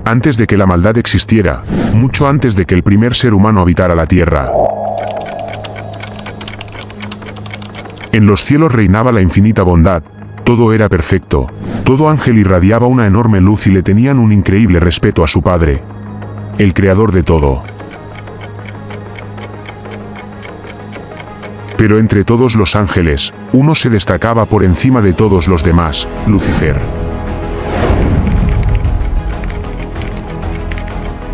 antes de que la maldad existiera, mucho antes de que el primer ser humano habitara la tierra. En los cielos reinaba la infinita bondad, todo era perfecto, todo ángel irradiaba una enorme luz y le tenían un increíble respeto a su Padre, el creador de todo. Pero entre todos los ángeles, uno se destacaba por encima de todos los demás, Lucifer.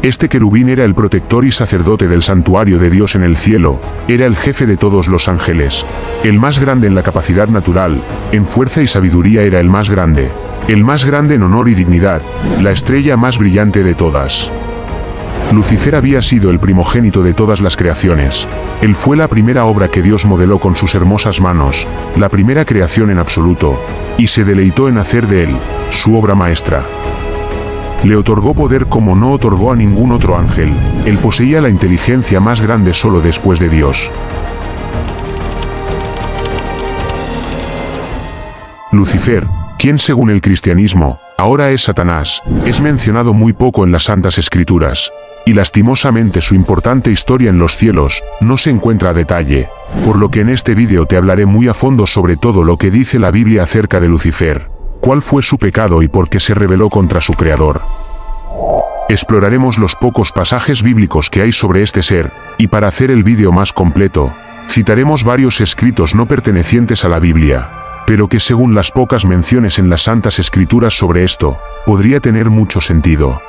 Este querubín era el protector y sacerdote del santuario de Dios en el cielo, era el jefe de todos los ángeles, el más grande en la capacidad natural, en fuerza y sabiduría era el más grande en honor y dignidad, la estrella más brillante de todas. Lucifer había sido el primogénito de todas las creaciones, él fue la primera obra que Dios modeló con sus hermosas manos, la primera creación en absoluto, y se deleitó en hacer de él, su obra maestra. Le otorgó poder como no otorgó a ningún otro ángel, él poseía la inteligencia más grande solo después de Dios. Lucifer, quien según el cristianismo, ahora es Satanás, es mencionado muy poco en las Santas Escrituras, y lastimosamente su importante historia en los cielos no se encuentra a detalle, por lo que en este vídeo te hablaré muy a fondo sobre todo lo que dice la Biblia acerca de Lucifer, cuál fue su pecado y por qué se rebeló contra su creador. Exploraremos los pocos pasajes bíblicos que hay sobre este ser, y para hacer el vídeo más completo, citaremos varios escritos no pertenecientes a la Biblia, pero que según las pocas menciones en las Santas Escrituras sobre esto, podría tener mucho sentido.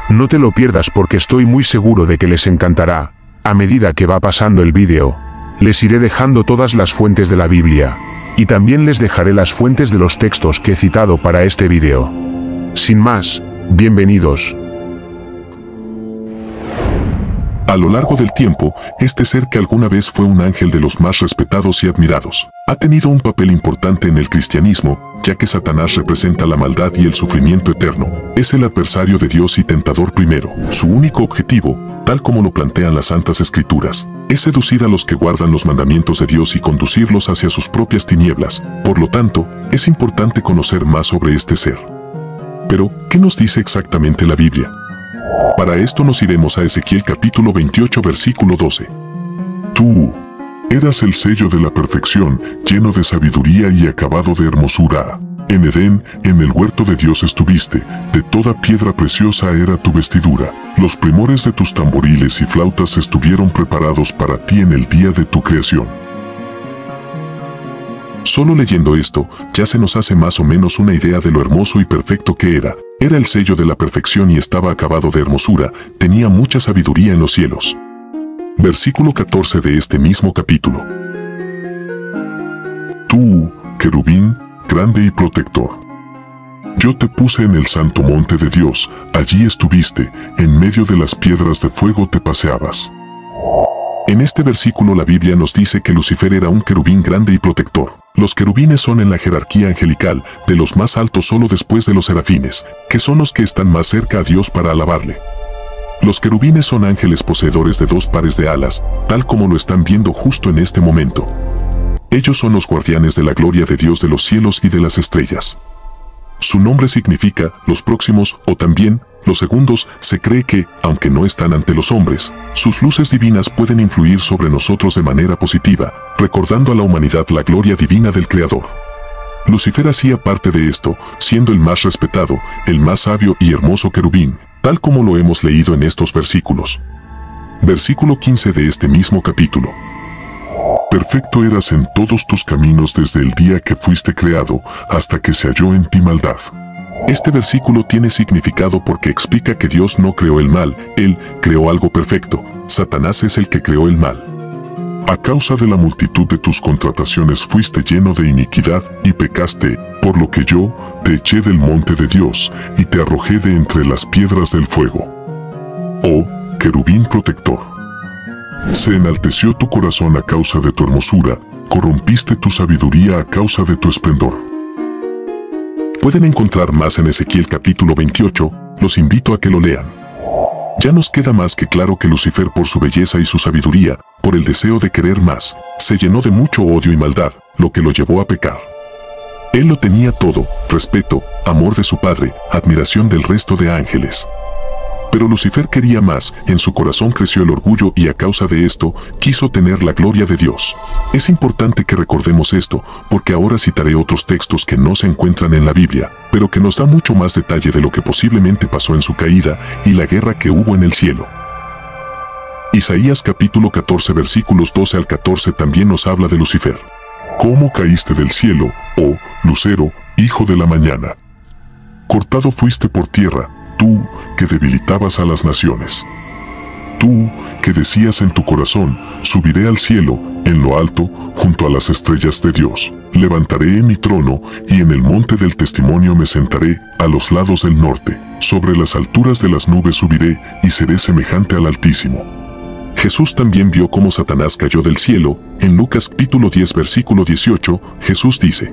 No te lo pierdas porque estoy muy seguro de que les encantará. A medida que va pasando el vídeo, les iré dejando todas las fuentes de la Biblia, y también les dejaré las fuentes de los textos que he citado para este vídeo. Sin más, bienvenidos. A lo largo del tiempo, este ser que alguna vez fue un ángel de los más respetados y admirados, ha tenido un papel importante en el cristianismo, ya que Satanás representa la maldad y el sufrimiento eterno. Es el adversario de Dios y tentador primero. Su único objetivo, tal como lo plantean las Santas Escrituras, es seducir a los que guardan los mandamientos de Dios y conducirlos hacia sus propias tinieblas. Por lo tanto, es importante conocer más sobre este ser. Pero, ¿qué nos dice exactamente la Biblia? Para esto nos iremos a Ezequiel capítulo 28 versículo 12. Tú eras el sello de la perfección, lleno de sabiduría y acabado de hermosura. En Edén, en el huerto de Dios estuviste, de toda piedra preciosa era tu vestidura. Los primores de tus tamboriles y flautas estuvieron preparados para ti en el día de tu creación. Solo leyendo esto, ya se nos hace más o menos una idea de lo hermoso y perfecto que era. Era el sello de la perfección y estaba acabado de hermosura, tenía mucha sabiduría en los cielos. Versículo 14 de este mismo capítulo. Tú, querubín, grande y protector. Yo te puse en el santo monte de Dios, allí estuviste, en medio de las piedras de fuego te paseabas. En este versículo la Biblia nos dice que Lucifer era un querubín grande y protector. Los querubines son en la jerarquía angelical, de los más altos solo después de los serafines, que son los que están más cerca a Dios para alabarle. Los querubines son ángeles poseedores de dos pares de alas, tal como lo están viendo justo en este momento. Ellos son los guardianes de la gloria de Dios de los cielos y de las estrellas. Su nombre significa los próximos o también los segundos. Se cree que, aunque no están ante los hombres, sus luces divinas pueden influir sobre nosotros de manera positiva, recordando a la humanidad la gloria divina del Creador. Lucifer hacía parte de esto, siendo el más respetado, el más sabio y hermoso querubín, tal como lo hemos leído en estos versículos. Versículo 15 de este mismo capítulo. Perfecto eras en todos tus caminos desde el día que fuiste creado, hasta que se halló en ti maldad. Este versículo tiene significado porque explica que Dios no creó el mal, Él creó algo perfecto. Satanás es el que creó el mal. A causa de la multitud de tus contrataciones fuiste lleno de iniquidad y pecaste, por lo que yo te eché del monte de Dios y te arrojé de entre las piedras del fuego. Oh, querubín protector. Se enalteció tu corazón a causa de tu hermosura, corrompiste tu sabiduría a causa de tu esplendor. Pueden encontrar más en Ezequiel capítulo 28, los invito a que lo lean. Ya nos queda más que claro que Lucifer, por su belleza y su sabiduría, por el deseo de querer más, se llenó de mucho odio y maldad, lo que lo llevó a pecar. Él lo tenía todo: respeto, amor de su padre, admiración del resto de ángeles. Pero Lucifer quería más, en su corazón creció el orgullo y a causa de esto, quiso tener la gloria de Dios. Es importante que recordemos esto, porque ahora citaré otros textos que no se encuentran en la Biblia, pero que nos da mucho más detalle de lo que posiblemente pasó en su caída y la guerra que hubo en el cielo. Isaías capítulo 14 versículos 12 al 14 también nos habla de Lucifer. ¿Cómo caíste del cielo, oh lucero, hijo de la mañana? Cortado fuiste por tierra, tú que debilitabas a las naciones. Tú que decías en tu corazón: subiré al cielo, en lo alto, junto a las estrellas de Dios. Levantaré mi trono, y en el monte del testimonio me sentaré, a los lados del norte. Sobre las alturas de las nubes subiré, y seré semejante al Altísimo. Jesús también vio cómo Satanás cayó del cielo. En Lucas capítulo 10 versículo 18, Jesús dice: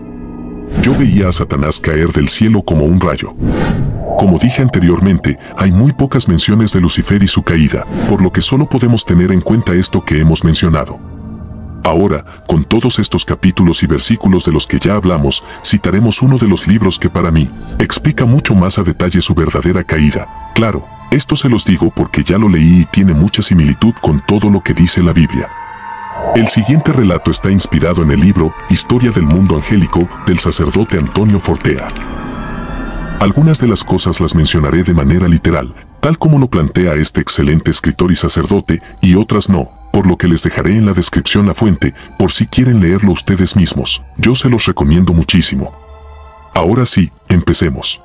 yo veía a Satanás caer del cielo como un rayo. Como dije anteriormente, hay muy pocas menciones de Lucifer y su caída, por lo que solo podemos tener en cuenta esto que hemos mencionado. Ahora, con todos estos capítulos y versículos de los que ya hablamos, citaremos uno de los libros que para mí explica mucho más a detalle su verdadera caída. Claro, esto se los digo porque ya lo leí y tiene mucha similitud con todo lo que dice la Biblia. El siguiente relato está inspirado en el libro Historia del Mundo Angélico del sacerdote Antonio Fortea. Algunas de las cosas las mencionaré de manera literal, tal como lo plantea este excelente escritor y sacerdote, y otras no, por lo que les dejaré en la descripción la fuente, por si quieren leerlo ustedes mismos. Yo se los recomiendo muchísimo. Ahora sí, empecemos.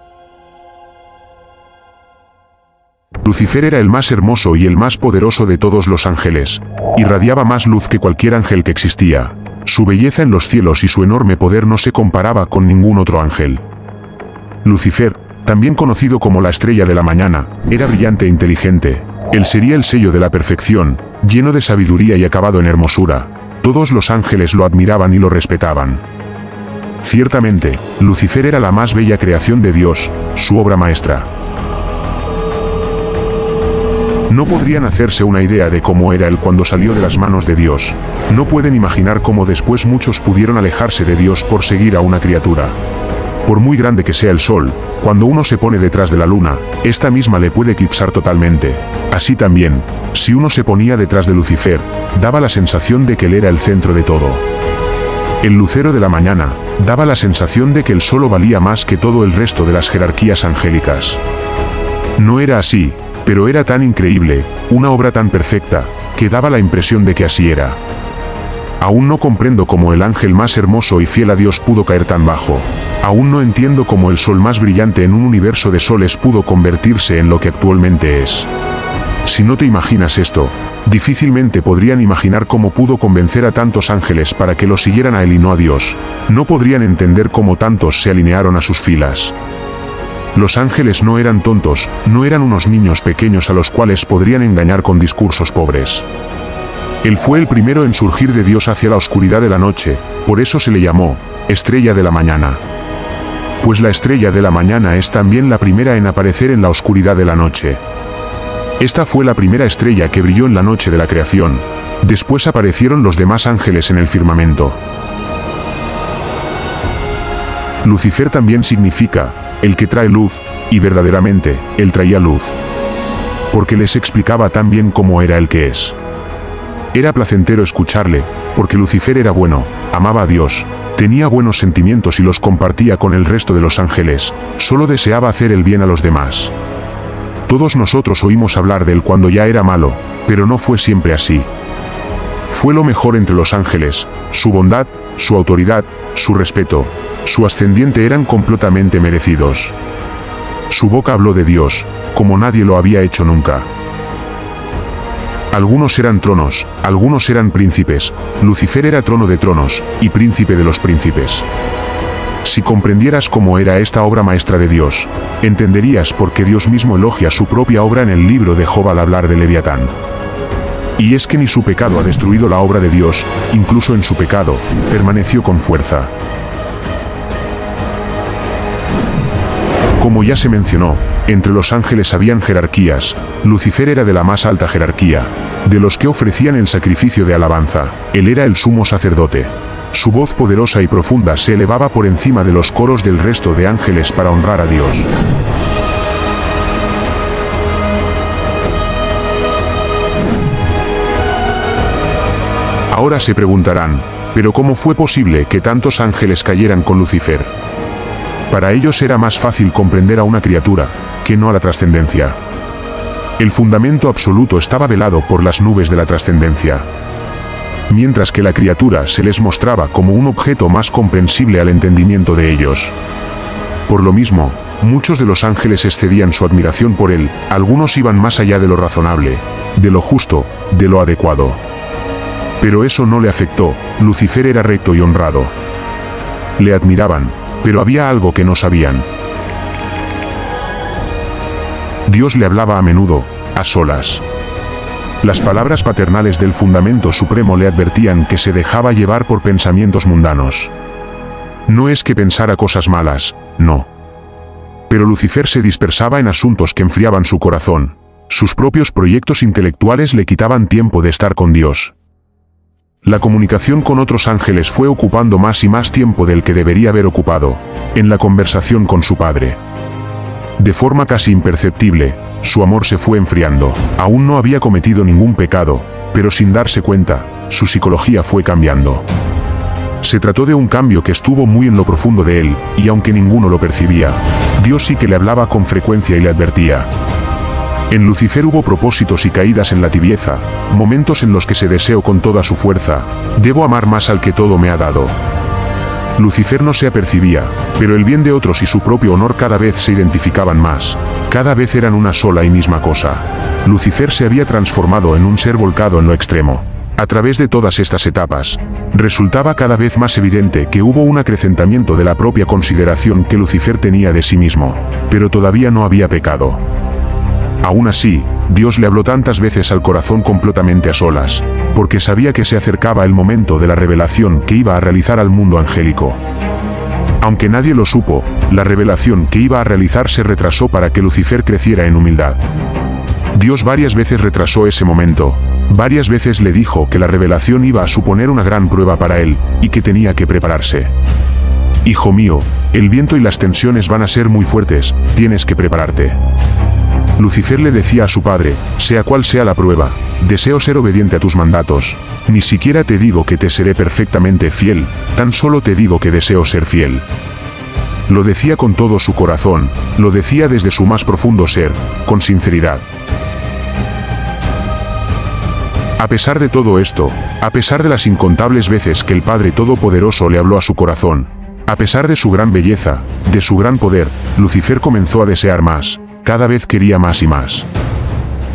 Lucifer era el más hermoso y el más poderoso de todos los ángeles. Irradiaba más luz que cualquier ángel que existía. Su belleza en los cielos y su enorme poder no se comparaba con ningún otro ángel. Lucifer, también conocido como la estrella de la mañana, era brillante e inteligente. Él sería el sello de la perfección, lleno de sabiduría y acabado en hermosura. Todos los ángeles lo admiraban y lo respetaban. Ciertamente, Lucifer era la más bella creación de Dios, su obra maestra. No podrían hacerse una idea de cómo era él cuando salió de las manos de Dios. No pueden imaginar cómo después muchos pudieron alejarse de Dios por seguir a una criatura. Por muy grande que sea el sol, cuando uno se pone detrás de la luna, esta misma le puede eclipsar totalmente. Así también, si uno se ponía detrás de Lucifer, daba la sensación de que él era el centro de todo. El lucero de la mañana, daba la sensación de que él solo valía más que todo el resto de las jerarquías angélicas. No era así, pero era tan increíble, una obra tan perfecta, que daba la impresión de que así era. Aún no comprendo cómo el ángel más hermoso y fiel a Dios pudo caer tan bajo. Aún no entiendo cómo el sol más brillante en un universo de soles pudo convertirse en lo que actualmente es. Si no te imaginas esto, difícilmente podrían imaginar cómo pudo convencer a tantos ángeles para que lo siguieran a él y no a Dios. No podrían entender cómo tantos se alinearon a sus filas. Los ángeles no eran tontos, no eran unos niños pequeños a los cuales podrían engañar con discursos pobres. Él fue el primero en surgir de Dios hacia la oscuridad de la noche, por eso se le llamó estrella de la mañana. Pues la estrella de la mañana es también la primera en aparecer en la oscuridad de la noche. Esta fue la primera estrella que brilló en la noche de la creación. Después aparecieron los demás ángeles en el firmamento. Lucifer también significa el que trae luz, y verdaderamente, él traía luz. Porque les explicaba tan bien cómo era el que es. Era placentero escucharle, porque Lucifer era bueno, amaba a Dios, tenía buenos sentimientos y los compartía con el resto de los ángeles, solo deseaba hacer el bien a los demás. Todos nosotros oímos hablar de él cuando ya era malo, pero no fue siempre así. Fue lo mejor entre los ángeles, su bondad, su autoridad, su respeto, su ascendiente eran completamente merecidos. Su boca habló de Dios, como nadie lo había hecho nunca. Algunos eran tronos, algunos eran príncipes. Lucifer era trono de tronos, y príncipe de los príncipes. Si comprendieras cómo era esta obra maestra de Dios, entenderías por qué Dios mismo elogia su propia obra en el libro de Job al hablar de Leviatán. Y es que ni su pecado ha destruido la obra de Dios, incluso en su pecado, permaneció con fuerza. Como ya se mencionó, entre los ángeles habían jerarquías. Lucifer era de la más alta jerarquía, de los que ofrecían el sacrificio de alabanza. Él era el sumo sacerdote. Su voz poderosa y profunda se elevaba por encima de los coros del resto de ángeles para honrar a Dios. Ahora se preguntarán, ¿pero cómo fue posible que tantos ángeles cayeran con Lucifer? Para ellos era más fácil comprender a una criatura, que no a la trascendencia. El fundamento absoluto estaba velado por las nubes de la trascendencia. Mientras que la criatura se les mostraba como un objeto más comprensible al entendimiento de ellos. Por lo mismo, muchos de los ángeles excedían su admiración por él, algunos iban más allá de lo razonable, de lo justo, de lo adecuado. Pero eso no le afectó, Lucifer era recto y honrado. Le admiraban, pero había algo que no sabían. Dios le hablaba a menudo, a solas. Las palabras paternales del fundamento supremo le advertían que se dejaba llevar por pensamientos mundanos. No es que pensara cosas malas, no. Pero Lucifer se dispersaba en asuntos que enfriaban su corazón. Sus propios proyectos intelectuales le quitaban tiempo de estar con Dios. La comunicación con otros ángeles fue ocupando más y más tiempo del que debería haber ocupado, en la conversación con su padre. De forma casi imperceptible, su amor se fue enfriando. Aún no había cometido ningún pecado, pero sin darse cuenta, su psicología fue cambiando. Se trató de un cambio que estuvo muy en lo profundo de él, y aunque ninguno lo percibía, Dios sí que le hablaba con frecuencia y le advertía. En Lucifer hubo propósitos y caídas en la tibieza, momentos en los que se deseó con toda su fuerza, debo amar más al que todo me ha dado. Lucifer no se apercibía, pero el bien de otros y su propio honor cada vez se identificaban más, cada vez eran una sola y misma cosa. Lucifer se había transformado en un ser volcado en lo extremo. A través de todas estas etapas, resultaba cada vez más evidente que hubo un acrecentamiento de la propia consideración que Lucifer tenía de sí mismo, pero todavía no había pecado. Aún así, Dios le habló tantas veces al corazón completamente a solas, porque sabía que se acercaba el momento de la revelación que iba a realizar al mundo angélico. Aunque nadie lo supo, la revelación que iba a realizar se retrasó para que Lucifer creciera en humildad. Dios varias veces retrasó ese momento, varias veces le dijo que la revelación iba a suponer una gran prueba para él, y que tenía que prepararse. Hijo mío, el viento y las tensiones van a ser muy fuertes, tienes que prepararte. Lucifer le decía a su padre, sea cual sea la prueba, deseo ser obediente a tus mandatos, ni siquiera te digo que te seré perfectamente fiel, tan solo te digo que deseo ser fiel. Lo decía con todo su corazón, lo decía desde su más profundo ser, con sinceridad. A pesar de todo esto, a pesar de las incontables veces que el Padre Todopoderoso le habló a su corazón, a pesar de su gran belleza, de su gran poder, Lucifer comenzó a desear más. Cada vez quería más y más.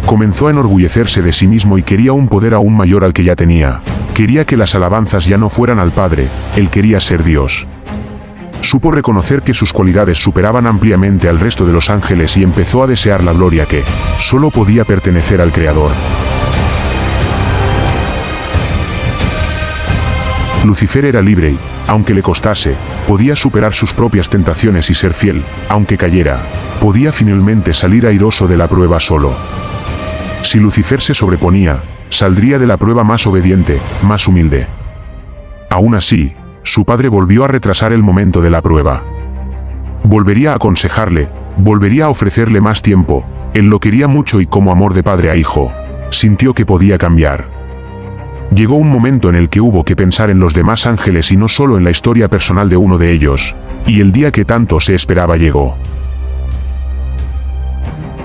Comenzó a enorgullecerse de sí mismo y quería un poder aún mayor al que ya tenía. Quería que las alabanzas ya no fueran al Padre, él quería ser Dios. Supo reconocer que sus cualidades superaban ampliamente al resto de los ángeles y empezó a desear la gloria que solo podía pertenecer al Creador. Lucifer era libre y, aunque le costase, podía superar sus propias tentaciones y ser fiel, aunque cayera, podía finalmente salir airoso de la prueba solo. Si Lucifer se sobreponía, saldría de la prueba más obediente, más humilde. Aún así, su padre volvió a retrasar el momento de la prueba. Volvería a aconsejarle, volvería a ofrecerle más tiempo, él lo quería mucho y como amor de padre a hijo, sintió que podía cambiar. Llegó un momento en el que hubo que pensar en los demás ángeles y no solo en la historia personal de uno de ellos, y el día que tanto se esperaba llegó.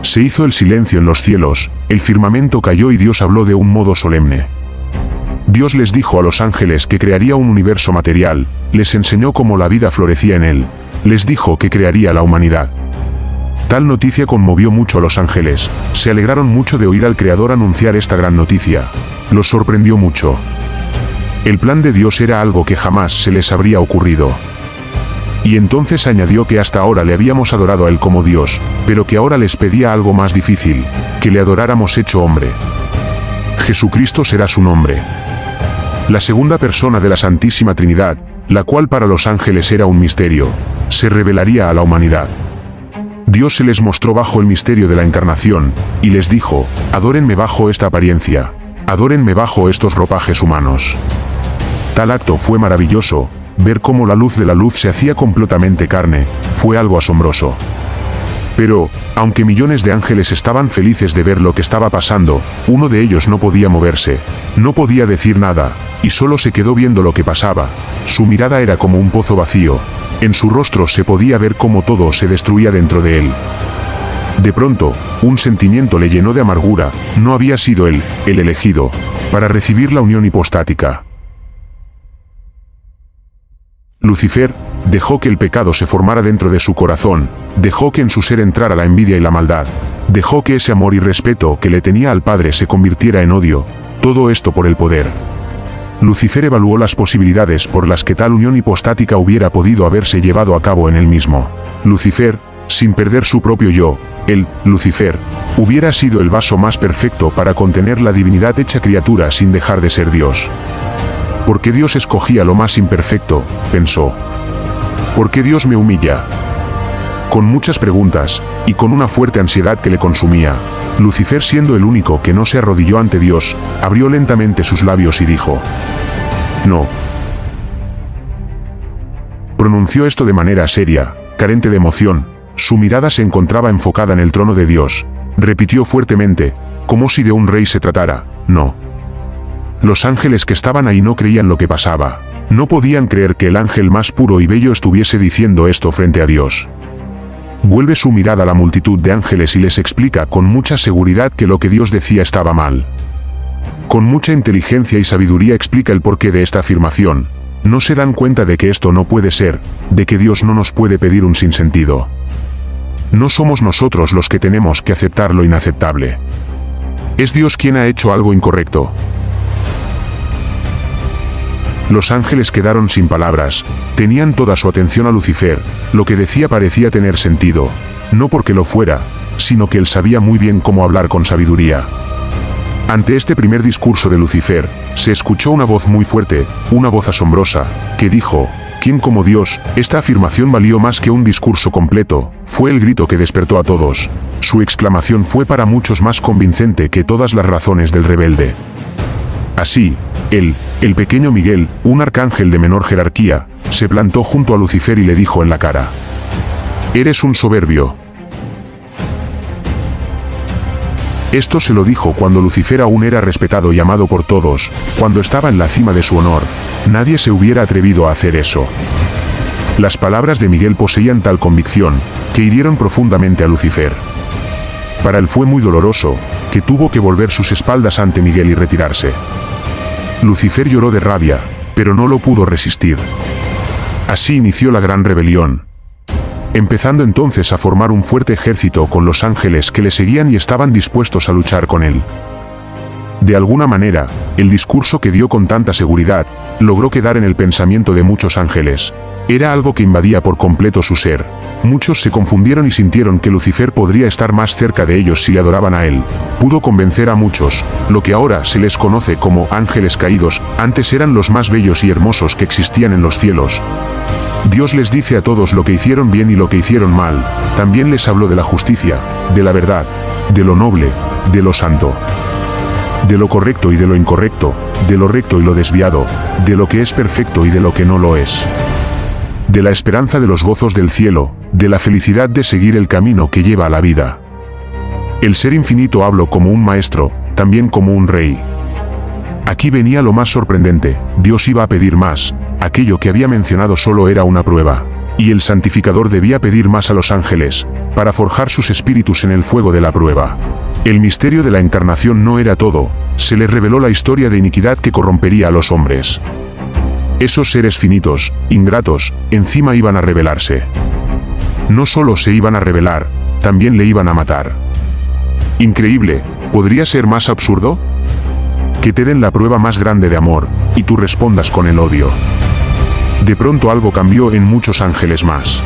Se hizo el silencio en los cielos, el firmamento cayó y Dios habló de un modo solemne. Dios les dijo a los ángeles que crearía un universo material, les enseñó cómo la vida florecía en él, les dijo que crearía la humanidad. Tal noticia conmovió mucho a los ángeles, se alegraron mucho de oír al Creador anunciar esta gran noticia. Los sorprendió mucho. El plan de Dios era algo que jamás se les habría ocurrido. Y entonces añadió que hasta ahora le habíamos adorado a él como Dios, pero que ahora les pedía algo más difícil, que le adoráramos hecho hombre. Jesucristo será su nombre. La segunda persona de la Santísima Trinidad, la cual para los ángeles era un misterio, se revelaría a la humanidad. Dios se les mostró bajo el misterio de la encarnación, y les dijo, adórenme bajo esta apariencia, adórenme bajo estos ropajes humanos. Tal acto fue maravilloso, ver cómo la luz de la luz se hacía completamente carne, fue algo asombroso. Pero, aunque millones de ángeles estaban felices de ver lo que estaba pasando, uno de ellos no podía moverse, no podía decir nada, y solo se quedó viendo lo que pasaba. Su mirada era como un pozo vacío, en su rostro se podía ver cómo todo se destruía dentro de él. De pronto, un sentimiento le llenó de amargura, no había sido él, el elegido, para recibir la unión hipostática. Lucifer dejó que el pecado se formara dentro de su corazón, dejó que en su ser entrara la envidia y la maldad, dejó que ese amor y respeto que le tenía al Padre se convirtiera en odio, todo esto por el poder. Lucifer evaluó las posibilidades por las que tal unión hipostática hubiera podido haberse llevado a cabo en él mismo. Lucifer, sin perder su propio yo, él, Lucifer, hubiera sido el vaso más perfecto para contener la divinidad hecha criatura sin dejar de ser Dios. ¿Por qué Dios escogía lo más imperfecto?, pensó. ¿Por qué Dios me humilla? Con muchas preguntas, y con una fuerte ansiedad que le consumía, Lucifer, siendo el único que no se arrodilló ante Dios, abrió lentamente sus labios y dijo: «No». Pronunció esto de manera seria, carente de emoción, su mirada se encontraba enfocada en el trono de Dios. Repitió fuertemente, como si de un rey se tratara: «No». Los ángeles que estaban ahí no creían lo que pasaba. No podían creer que el ángel más puro y bello estuviese diciendo esto frente a Dios. Vuelve su mirada a la multitud de ángeles y les explica con mucha seguridad que lo que Dios decía estaba mal. Con mucha inteligencia y sabiduría explica el porqué de esta afirmación. No se dan cuenta de que esto no puede ser, de que Dios no nos puede pedir un sinsentido. No somos nosotros los que tenemos que aceptar lo inaceptable. Es Dios quien ha hecho algo incorrecto. Los ángeles quedaron sin palabras, tenían toda su atención a Lucifer, lo que decía parecía tener sentido, no porque lo fuera, sino que él sabía muy bien cómo hablar con sabiduría. Ante este primer discurso de Lucifer, se escuchó una voz muy fuerte, una voz asombrosa, que dijo: «¿Quién como Dios?». Esta afirmación valió más que un discurso completo, fue el grito que despertó a todos. Su exclamación fue para muchos más convincente que todas las razones del rebelde. Así, él, el pequeño Miguel, un arcángel de menor jerarquía, se plantó junto a Lucifer y le dijo en la cara: «Eres un soberbio». Esto se lo dijo cuando Lucifer aún era respetado y amado por todos, cuando estaba en la cima de su honor. Nadie se hubiera atrevido a hacer eso. Las palabras de Miguel poseían tal convicción, que hirieron profundamente a Lucifer. Para él fue muy doloroso, que tuvo que volver sus espaldas ante Miguel y retirarse. Lucifer lloró de rabia, pero no lo pudo resistir. Así inició la gran rebelión. Empezando entonces a formar un fuerte ejército con los ángeles que le seguían y estaban dispuestos a luchar con él. De alguna manera, el discurso que dio con tanta seguridad, logró quedar en el pensamiento de muchos ángeles. Era algo que invadía por completo su ser. Muchos se confundieron y sintieron que Lucifer podría estar más cerca de ellos si le adoraban a él. Pudo convencer a muchos. Lo que ahora se les conoce como ángeles caídos, antes eran los más bellos y hermosos que existían en los cielos. Dios les dice a todos lo que hicieron bien y lo que hicieron mal. También les habló de la justicia, de la verdad, de lo noble, de lo santo, de lo correcto y de lo incorrecto, de lo recto y lo desviado, de lo que es perfecto y de lo que no lo es, de la esperanza de los gozos del cielo, de la felicidad de seguir el camino que lleva a la vida. El Ser Infinito habló como un maestro, también como un rey. Aquí venía lo más sorprendente: Dios iba a pedir más. Aquello que había mencionado solo era una prueba. Y el santificador debía pedir más a los ángeles, para forjar sus espíritus en el fuego de la prueba. El misterio de la encarnación no era todo, se les reveló la historia de iniquidad que corrompería a los hombres. Esos seres finitos, ingratos, encima iban a rebelarse. No solo se iban a rebelar, también le iban a matar. Increíble, ¿podría ser más absurdo? Que te den la prueba más grande de amor, y tú respondas con el odio. De pronto algo cambió en muchos ángeles más.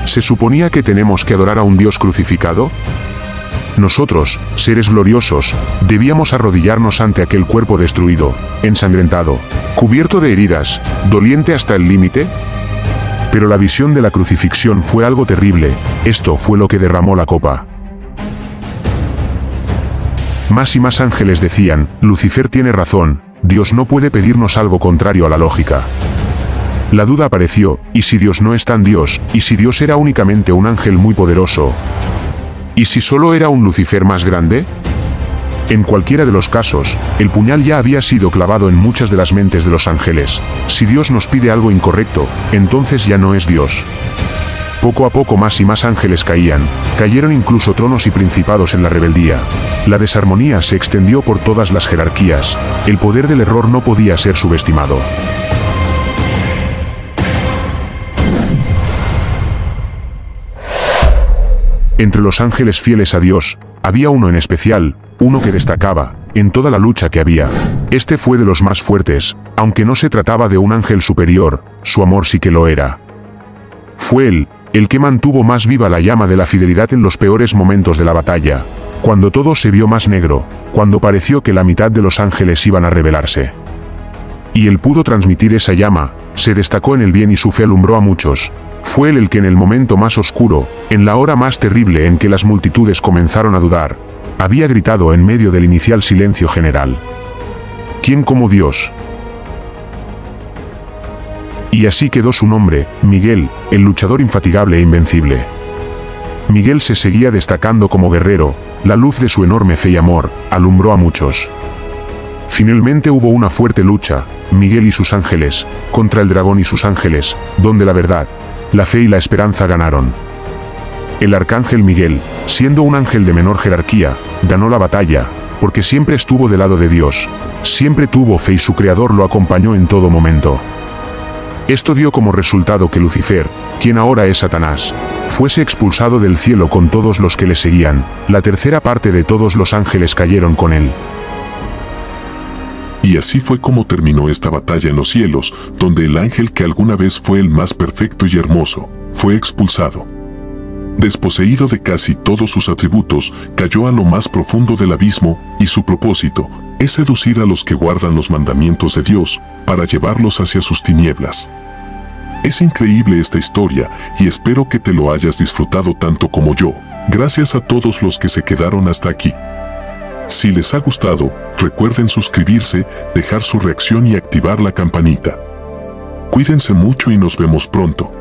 ¿Se suponía que tenemos que adorar a un Dios crucificado? Nosotros, seres gloriosos, debíamos arrodillarnos ante aquel cuerpo destruido, ensangrentado, cubierto de heridas, doliente hasta el límite. Pero la visión de la crucifixión fue algo terrible, esto fue lo que derramó la copa. Más y más ángeles decían: Lucifer tiene razón, Dios no puede pedirnos algo contrario a la lógica. La duda apareció, ¿y si Dios no es tan Dios? ¿Y si Dios era únicamente un ángel muy poderoso? ¿Y si solo era un Lucifer más grande? En cualquiera de los casos, el puñal ya había sido clavado en muchas de las mentes de los ángeles. Si Dios nos pide algo incorrecto, entonces ya no es Dios. Poco a poco más y más ángeles cayeron incluso tronos y principados en la rebeldía. La desarmonía se extendió por todas las jerarquías. El poder del error no podía ser subestimado. Entre los ángeles fieles a Dios, había uno en especial, uno que destacaba, en toda la lucha que había. Este fue de los más fuertes, aunque no se trataba de un ángel superior, su amor sí que lo era. Fue él, el que mantuvo más viva la llama de la fidelidad en los peores momentos de la batalla, cuando todo se vio más negro, cuando pareció que la mitad de los ángeles iban a rebelarse. Y él pudo transmitir esa llama, se destacó en el bien y su fe alumbró a muchos. Fue él el que en el momento más oscuro, en la hora más terrible en que las multitudes comenzaron a dudar, había gritado en medio del inicial silencio general: ¿quién como Dios? Y así quedó su nombre, Miguel, el luchador infatigable e invencible. Miguel se seguía destacando como guerrero, la luz de su enorme fe y amor, alumbró a muchos. Finalmente hubo una fuerte lucha, Miguel y sus ángeles, contra el dragón y sus ángeles, donde la verdad, la fe y la esperanza ganaron. El arcángel Miguel, siendo un ángel de menor jerarquía, ganó la batalla, porque siempre estuvo del lado de Dios, siempre tuvo fe y su creador lo acompañó en todo momento. Esto dio como resultado que Lucifer, quien ahora es Satanás, fuese expulsado del cielo con todos los que le seguían, la tercera parte de todos los ángeles cayeron con él. Y así fue como terminó esta batalla en los cielos, donde el ángel que alguna vez fue el más perfecto y hermoso, fue expulsado. Desposeído de casi todos sus atributos, cayó a lo más profundo del abismo, y su propósito es seducir a los que guardan los mandamientos de Dios, para llevarlos hacia sus tinieblas. Es increíble esta historia, y espero que te lo hayas disfrutado tanto como yo. Gracias a todos los que se quedaron hasta aquí. Si les ha gustado, recuerden suscribirse, dejar su reacción y activar la campanita. Cuídense mucho y nos vemos pronto.